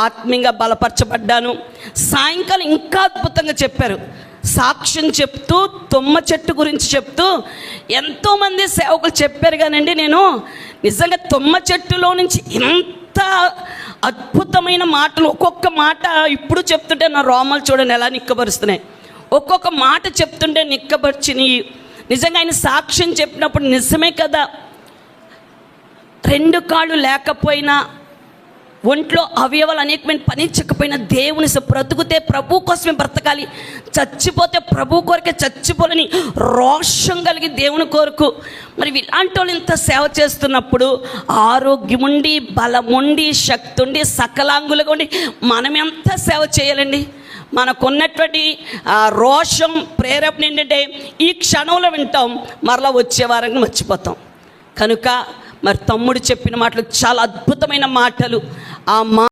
ఆత్మీయంగా బలపరచబడ్డాను. సాయంకాలం ఇంకా అద్భుతంగా చెప్పారు. సాక్ష్యం చెప్తూ తుమ్మ చెట్టు గురించి చెప్తూ ఎంతోమంది సేవకులు చెప్పారు. కానండి నేను నిజంగా తుమ్మ చెట్టులో నుంచి ఇంత అద్భుతమైన మాటలు, ఒక్కొక్క మాట ఇప్పుడు చెప్తుంటే నా రోమాలు చూడండి ఎలా నిక్కబరుస్తున్నాయి. ఒక్కొక్క మాట చెప్తుంటే నిక్కబర్చినాయి. నిజంగా ఆయన సాక్ష్యం చెప్పినప్పుడు నిజమే కదా, 2 కాళ్ళు లేకపోయినా, ఒంట్లో అవయవాలు అనేకమైన పనిచకపోయినా దేవుని బ్రతుకుతే ప్రభు కోసమే బ్రతకాలి, చచ్చిపోతే ప్రభు కొరకే చచ్చిపోలని రోషం కలిగి దేవుని కొరకు. మరి ఇలాంటి వాళ్ళు ఇంత సేవ చేస్తున్నప్పుడు ఆరోగ్యం ఉండి, బలం ఉండి, శక్తి ఉండి, సకలాంగులుగా ఉండి మనం ఎంత సేవ చేయాలండి? మనకున్నటువంటి రోషం, ప్రేరేపణ ఏంటంటే ఈ క్షణంలో వింటాం, మరలా వచ్చే వారంగా మర్చిపోతాం. కనుక మరి తమ్ముడు చెప్పిన మాటలు చాలా అద్భుతమైన మాటలు. ఆ